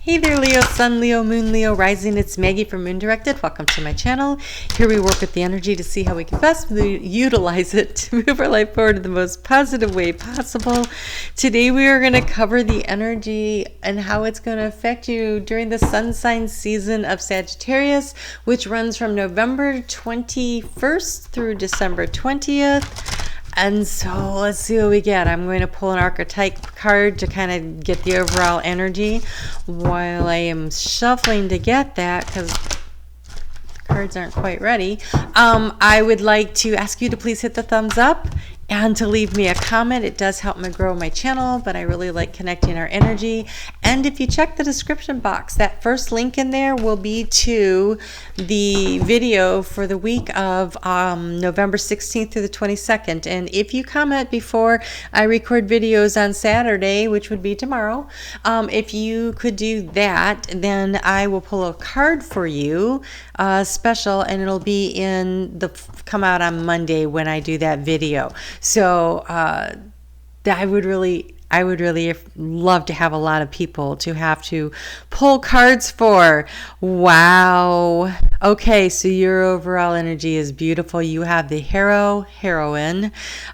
Hey there, Leo, Sun, Leo, Moon, Leo, Rising. It's Maggie from Moon Directed. Welcome to my channel. Here we work with the energy to see how we can best utilize it to move our life forward in the most positive way possible. Today we are going to cover the energy and how it's going to affect you during the sun sign season of Sagittarius, which runs from November 21st through December 20th. And so let's see what we get. I'm going to pull an archetype card to kind of get the overall energy while I am shuffling to get that, because the cards aren't quite ready. I would like to ask you to please hit the thumbs up and to leave me a comment. It does help me grow my channel, but I really like connecting our energy. And if you check the description box, that first link in there will be to the video for the week of November 16th through the 22nd. And if you comment before I record videos on Saturday, which would be tomorrow, if you could do that, then I will pull a card for you, special, and it'll be come out on Monday when I do that video. So I would really love to have a lot of people to have to pull cards for. Wow. Okay, so your overall energy is beautiful. You have the heroine,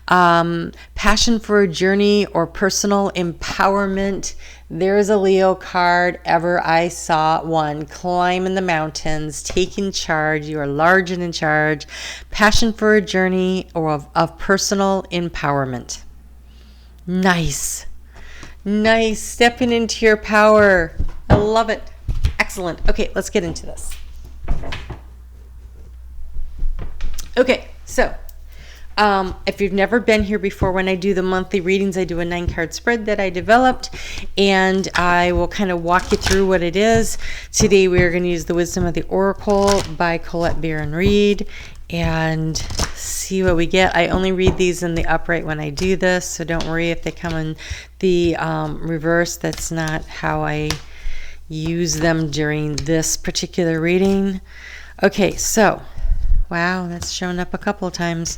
passion for a journey or personal empowerment. There's a Leo card. Ever I saw one. Climbing the mountains, taking charge. You are large and in charge. Passion for a journey or of personal empowerment. Nice. Nice. Stepping into your power. I love it. Excellent. Okay, let's get into this. Okay, so if you've never been here before, when I do the monthly readings, I do a 9-card spread that I developed, and I will kind of walk you through what it is. Today we are going to use the Wisdom of the Oracle by Colette Baron Reed and see what we get. I only read these in the upright when I do this, so don't worry if they come in the reverse. That's not how I use them during this particular reading. Okay, so wow, that's shown up a couple of times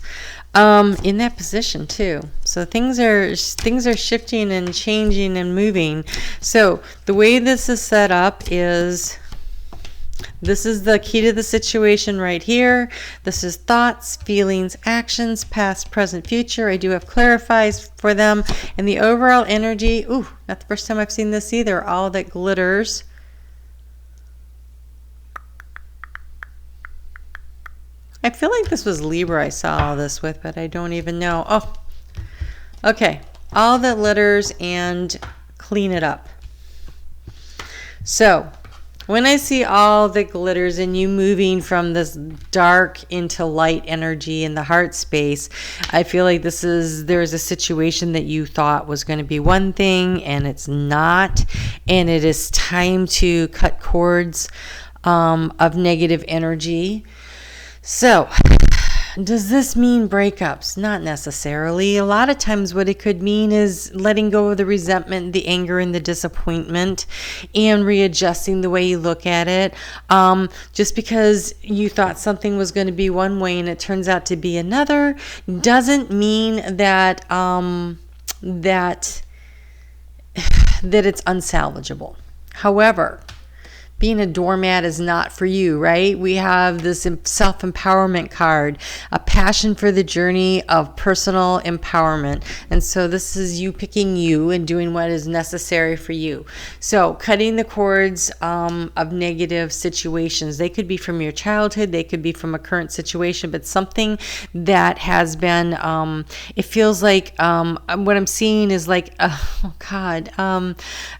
in that position too. So things are shifting and changing and moving. So the way this is set up is, this is the key to the situation right here. This is thoughts, feelings, actions, past, present, future. I do have clarifies for them. And the overall energy, ooh, not the first time I've seen this either, all that glitters. I feel like this was Libra I saw all this with, but I don't even know. Oh, okay. All that glitters and clean it up. So when I see all that glitters and you moving from this dark into light energy in the heart space, I feel like there's a situation that you thought was going to be one thing and it's not. And it is time to cut cords of negative energy. So, does this mean breakups? Not necessarily. A lot of times what it could mean is letting go of the resentment, the anger, and the disappointment, and readjusting the way you look at it. Just because you thought something was going to be one way and it turns out to be another doesn't mean that that it's unsalvageable. However, being a doormat is not for you, right? We have this self-empowerment card, a passion for the journey of personal empowerment. And so this is you picking you and doing what is necessary for you. So cutting the cords of negative situations. They could be from your childhood. They could be from a current situation, but something that has been, it feels like, what I'm seeing is like, oh God.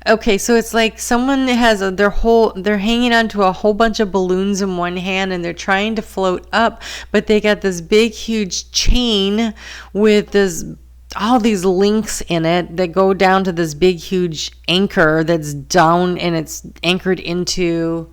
Okay, so it's like someone has they're hanging onto a whole bunch of balloons in one hand and they're trying to float up, but they got this big huge chain with all these links in it that go down to this big huge anchor that's down, and it's anchored into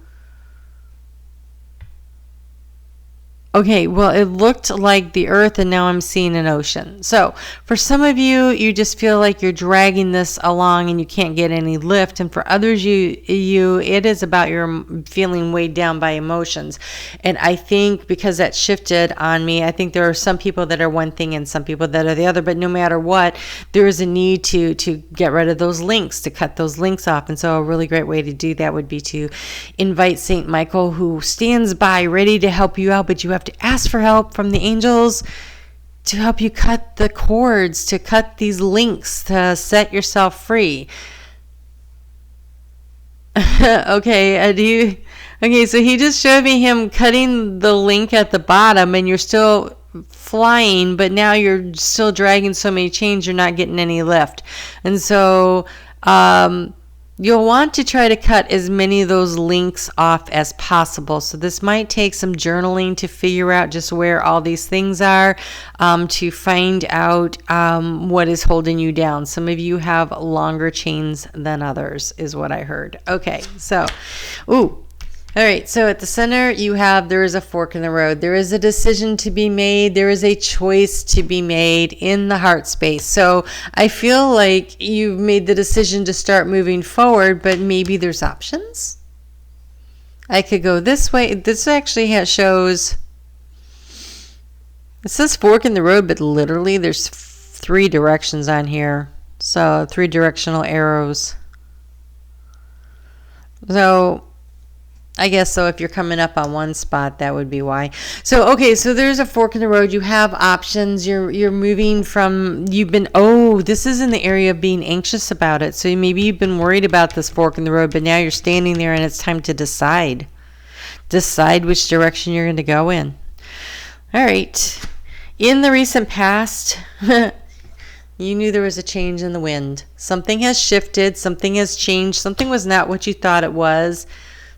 Okay, well, it looked like the earth, and now I'm seeing an ocean. So for some of you, you just feel like you're dragging this along and you can't get any lift. And for others, it is about your feeling weighed down by emotions. And I think because that shifted on me, I think there are some people that are one thing and some people that are the other. But no matter what, there is a need to get rid of those links, to cut those links off. And so a really great way to do that would be to invite Saint Michael, who stands by ready to help you out, but you have to ask for help from the angels to help you cut the cords, to cut these links, to set yourself free. Okay, so he just showed me him cutting the link at the bottom, and you're still flying, but now you're still dragging so many chains, you're not getting any lift. And so you'll want to try to cut as many of those links off as possible. So this might take some journaling to figure out just where all these things are, to find out what is holding you down. Some of you have longer chains than others, is what I heard. Okay, so, all right, so at the center, there is a fork in the road. There is a decision to be made. There is a choice to be made in the heart space. So I feel like you've made the decision to start moving forward, but maybe there's options. I could go this way. This actually shows, it says fork in the road, but literally there's 3 directions on here. So 3 directional arrows. So I guess so. If you're coming up on one spot, that would be why. So, okay, so there's a fork in the road. You have options. You're moving from, this is in the area of being anxious about it. So maybe you've been worried about this fork in the road, but now you're standing there and it's time to decide. Decide which direction you're going to go in. All right. In the recent past, you knew there was a change in the wind. Something has shifted. Something has changed. Something was not what you thought it was.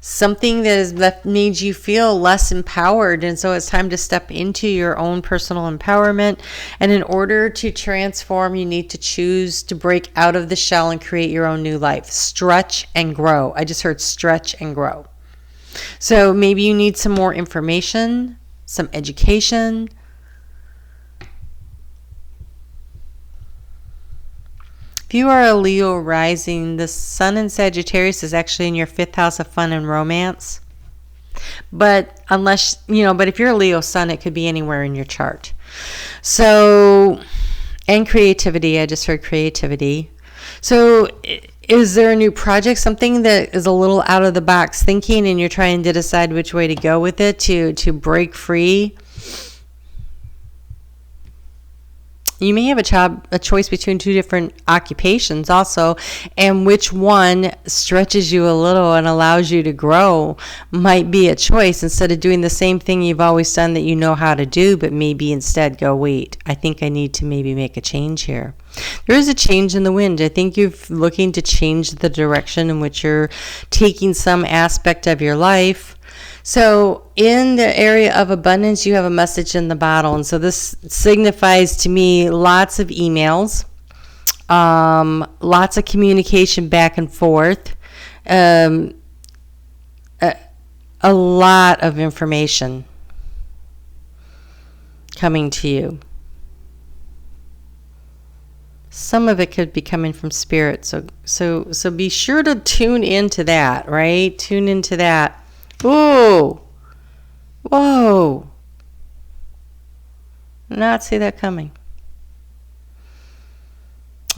Something that has made you feel less empowered. And so it's time to step into your own personal empowerment. And in order to transform, you need to choose to break out of the shell and create your own new life. Stretch and grow. I just heard stretch and grow. So maybe you need some more information, some education. If you are a Leo rising, the sun in Sagittarius is actually in your 5th house of fun and romance. But if you're a Leo sun, it could be anywhere in your chart. So, and creativity, I just heard creativity. So is there a new project, something that is a little out of the box thinking, and you're trying to decide which way to go with it to break free? You may have a choice between 2 different occupations also, and which one stretches you a little and allows you to grow might be a choice, instead of doing the same thing you've always done that you know how to do, but maybe instead go, wait, I think I need to maybe make a change here. There is a change in the wind. I think you're looking to change the direction in which you're taking some aspect of your life. So in the area of abundance, you have a message in the bottle. And so this signifies to me lots of emails, lots of communication back and forth, a lot of information coming to you. Some of it could be coming from spirit. So be sure to tune into that, right? Tune into that. Ooh. Whoa. Not see that coming.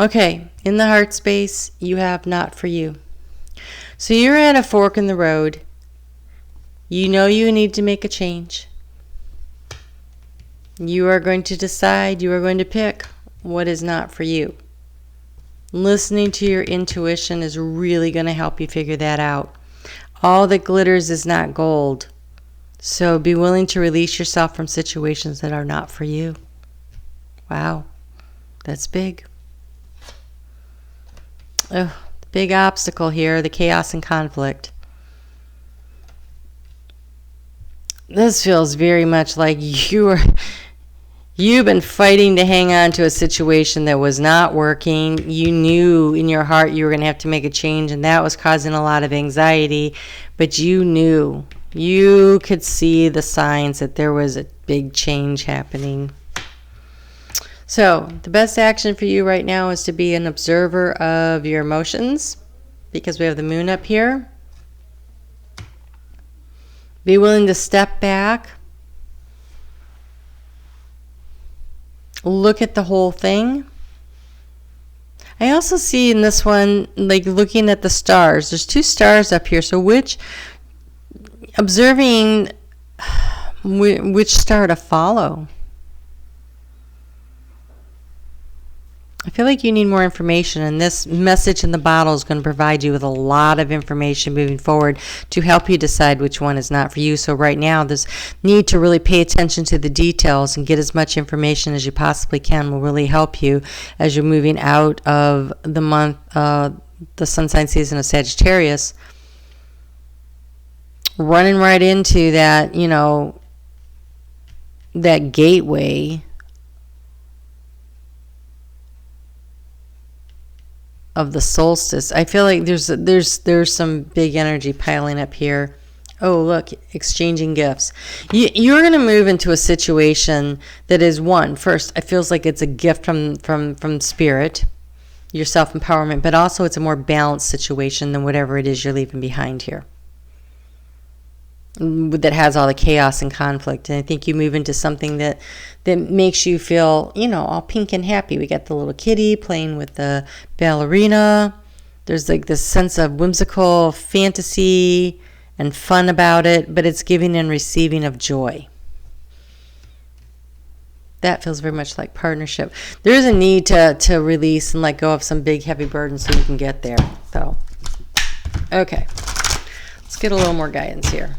Okay, in the heart space, you have not for you. So you're at a fork in the road. You know you need to make a change. You are going to decide, you are going to pick what is not for you. Listening to your intuition is really going to help you figure that out. All that glitters is not gold. So be willing to release yourself from situations that are not for you. Wow, that's big. The big obstacle here, the chaos and conflict. This feels very much like you've been fighting to hang on to a situation that was not working. You knew in your heart you were going to have to make a change, and that was causing a lot of anxiety. But you knew You could see the signs that there was a big change happening. So the best action for you right now is to be an observer of your emotions, because we have the moon up here. Be willing to step back. Look at the whole thing. I also see in this one, like looking at the stars. There's 2 stars up here. So observing which star to follow. I feel like you need more information, and this message in the bottle is going to provide you with a lot of information moving forward to help you decide which one is not for you. So right now, this need to really pay attention to the details and get as much information as you possibly can will really help you as you're moving out of the month, the sun sign season of Sagittarius, running right into that, you know, that gateway of the solstice. I feel like there's some big energy piling up here. Oh, look, exchanging gifts. You're going to move into a situation that is, one, first, it feels like it's a gift from spirit, your self-empowerment, but also it's a more balanced situation than whatever it is you're leaving behind here that has all the chaos and conflict. And I think you move into something that makes you feel, you know, all pink and happy. We got the little kitty playing with the ballerina. There's like this sense of whimsical fantasy and fun about it, but it's giving and receiving of joy. That feels very much like partnership. There is a need to release and let go of some big heavy burdens so you can get there. So, okay, let's get a little more guidance here.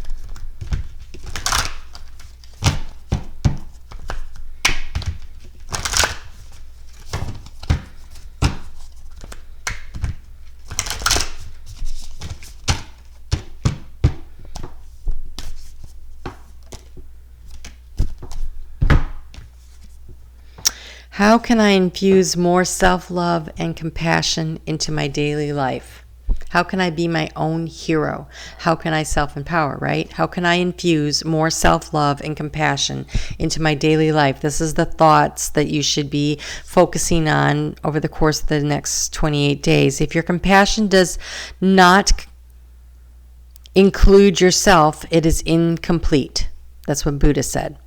How can I infuse more self-love and compassion into my daily life? How can I be my own hero? How can I self-empower, right? How can I infuse more self-love and compassion into my daily life? This is the thoughts that you should be focusing on over the course of the next 28 days. If your compassion does not include yourself, it is incomplete. That's what Buddha said.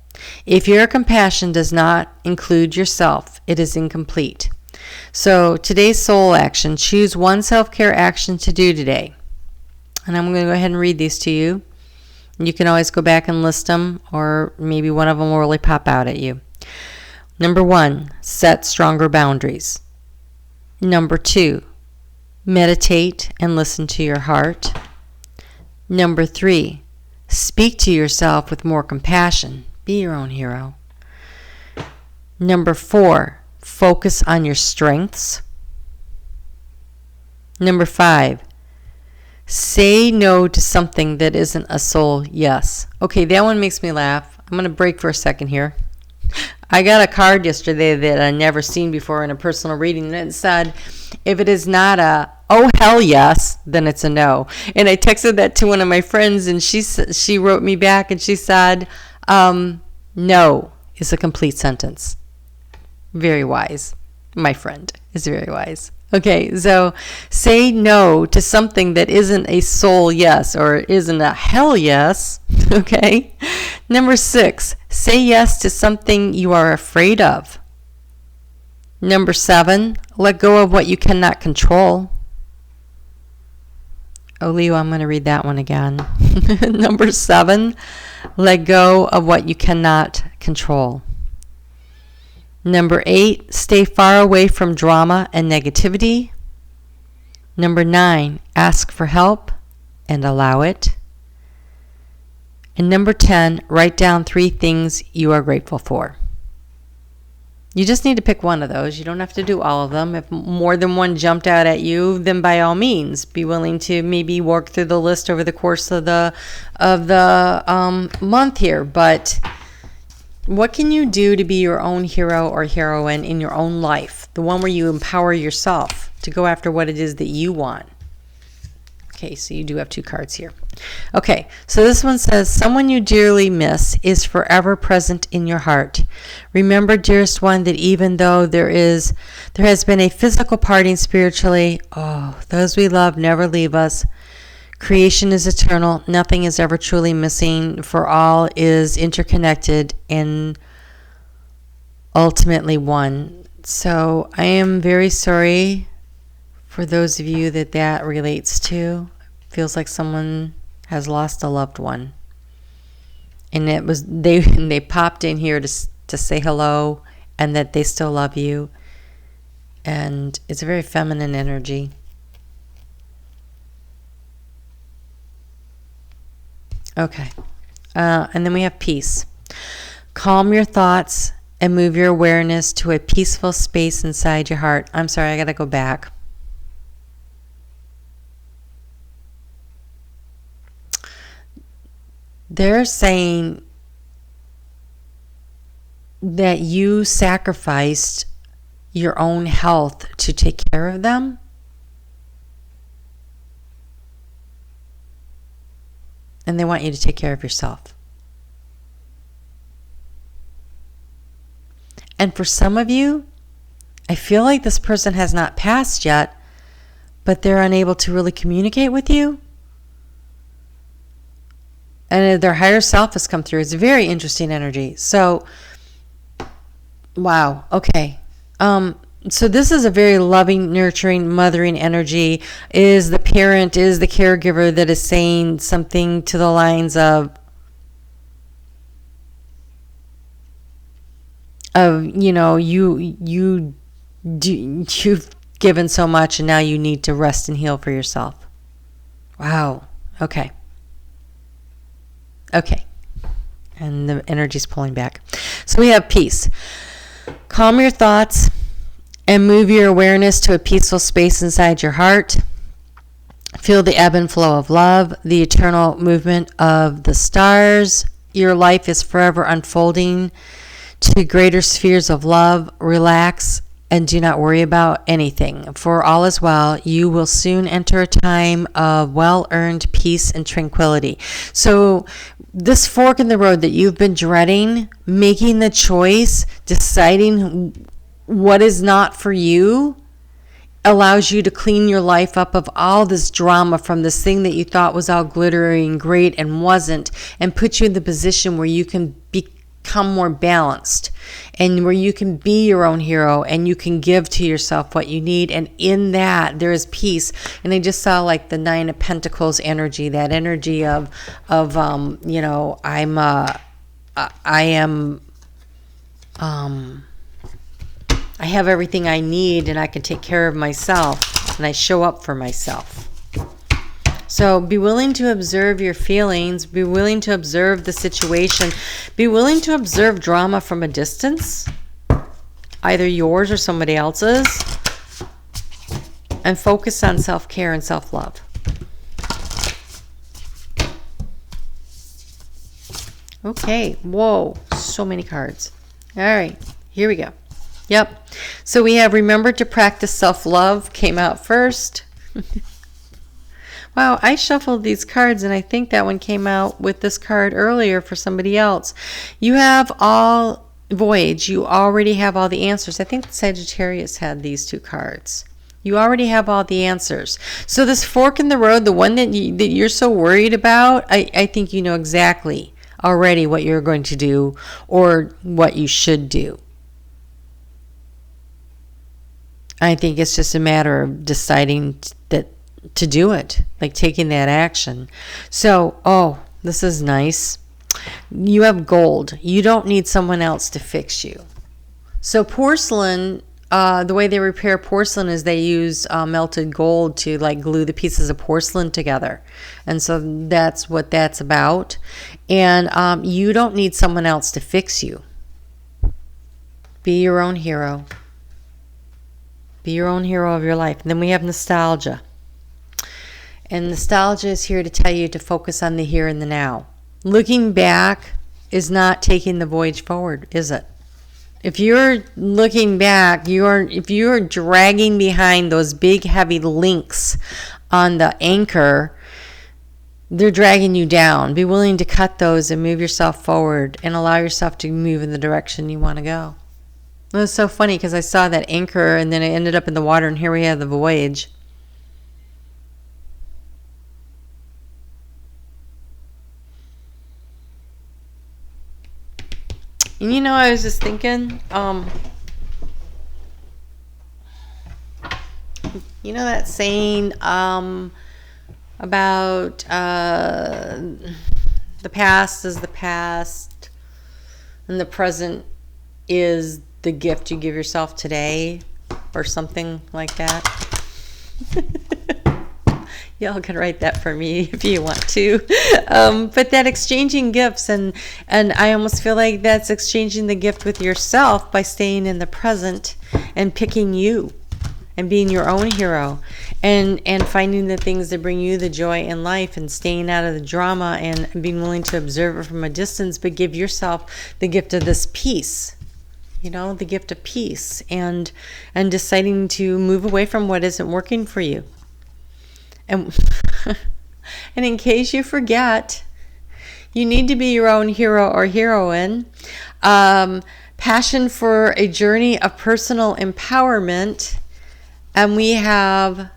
If your compassion does not include yourself, it is incomplete. So today's soul action, choose one self-care action to do today. And I'm going to go ahead and read these to you. You can always go back and list them, or maybe one of them will really pop out at you. Number 1, set stronger boundaries. Number 2, meditate and listen to your heart. Number 3, speak to yourself with more compassion. Be your own hero. Number 4, focus on your strengths. Number 5, say no to something that isn't a soul yes. Okay, that one makes me laugh. I'm going to break for a second here. I got a card yesterday that I never seen before in a personal reading, and it said, if it is not a oh hell yes, then it's a no. And I texted that to one of my friends, and she wrote me back and she said, no is a complete sentence. Very wise. My friend is very wise. Okay, so say no to something that isn't a soul yes or isn't a hell yes. Okay. Number 6, say yes to something you are afraid of. Number 7, let go of what you cannot control. Oh, Leo, I'm going to read that one again. Number 7, let go of what you cannot control. Number 8, stay far away from drama and negativity. Number 9, ask for help and allow it. And number 10, write down 3 things you are grateful for. You just need to pick one of those. You don't have to do all of them. If more than one jumped out at you, then by all means, be willing to maybe work through the list over the course of the month here. But what can you do to be your own hero or heroine in your own life? The one where you empower yourself to go after what it is that you want. Okay, so you do have 2 cards here. Okay, so this one says, someone you dearly miss is forever present in your heart. Remember, dearest one, that even though there has been a physical parting spiritually, those we love never leave us. Creation is eternal. Nothing is ever truly missing, for all is interconnected and ultimately one. So I am very sorry for those of you that relates to. Feels like someone has lost a loved one. And it was they popped in here to say hello and that they still love you. And it's a very feminine energy. Okay. And then we have peace. Calm your thoughts and move your awareness to a peaceful space inside your heart. I'm sorry, I got to go back. They're saying that you sacrificed your own health to take care of them. And they want you to take care of yourself. And for some of you, I feel like this person has not passed yet, but they're unable to really communicate with you. And their higher self has come through. It's a very interesting energy. So, wow. Okay. So this is a very loving, nurturing, mothering energy. Is the parent, is the caregiver that is saying something to the lines of you've given so much and now you need to rest and heal for yourself. Wow. Okay. Okay. And the energy's pulling back. So we have peace. Calm your thoughts and move your awareness to a peaceful space inside your heart. Feel the ebb and flow of love, the eternal movement of the stars. Your life is forever unfolding to greater spheres of love. Relax and do not worry about anything, for all is well. You will soon enter a time of well-earned peace and tranquility. So this fork in the road that you've been dreading, making the choice, deciding what is not for you, allows you to clean your life up of all this drama from this thing that you thought was all glittery and great and wasn't, and put you in the position where you can become more balanced and where you can be your own hero and you can give to yourself what you need. And in that there is peace. And I just saw like the 9 of Pentacles energy, that energy of I have everything I need and I can take care of myself and I show up for myself. So be willing to observe your feelings, be willing to observe the situation, be willing to observe drama from a distance, either yours or somebody else's, and focus on self-care and self-love. Okay, whoa, so many cards. All right, here we go. Yep. So we have remember to practice self-love came out first. Wow, I shuffled these cards and I think that one came out with this card earlier for somebody else. You have all voyage. You already have all the answers. I think Sagittarius had these 2 cards. You already have all the answers. So this fork in the road, the one that you're so worried about, I think you know exactly already what you're going to do or what you should do. I think it's just a matter of deciding to do it, like taking that action. So, this is nice. You have gold. You don't need someone else to fix you. So porcelain, the way they repair porcelain is they use melted gold to like glue the pieces of porcelain together. And so that's what that's about. And you don't need someone else to fix you. Be your own hero. Be your own hero of your life. And then we have nostalgia. And nostalgia is here to tell you to focus on the here and the now. Looking back is not taking the voyage forward, is it? If you're looking back, if you're dragging behind those big heavy links on the anchor, they're dragging you down. Be willing to cut those and move yourself forward and allow yourself to move in the direction you want to go. It was so funny because I saw that anchor and then it ended up in the water, and here we have the voyage. And you know, I was just thinking, you know that saying about the past is the past and the present is the gift you give yourself today, or something like that. Y'all can write that for me if you want to. But that exchanging gifts, and I almost feel like that's exchanging the gift with yourself by staying in the present and picking you and being your own hero, and finding the things that bring you the joy in life, and staying out of the drama and being willing to observe it from a distance, but give yourself the gift of this peace. You know, the gift of peace, and deciding to move away from what isn't working for you. And in case you forget, you need to be your own hero or heroine. Passion for a journey of personal empowerment. And we have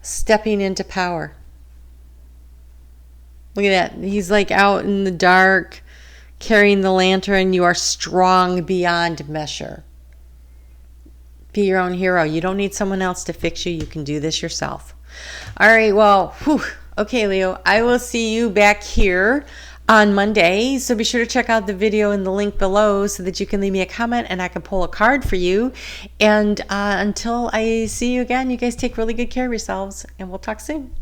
stepping into power. Look at that. He's like out in the dark, carrying the lantern. You are strong beyond measure. Be your own hero. You don't need someone else to fix you. You can do this yourself. All right, well, okay, Leo, I will see you back here on Monday. So be sure to check out the video in the link below so that you can leave me a comment and I can pull a card for you. And until I see you again, you guys take really good care of yourselves, and we'll talk soon.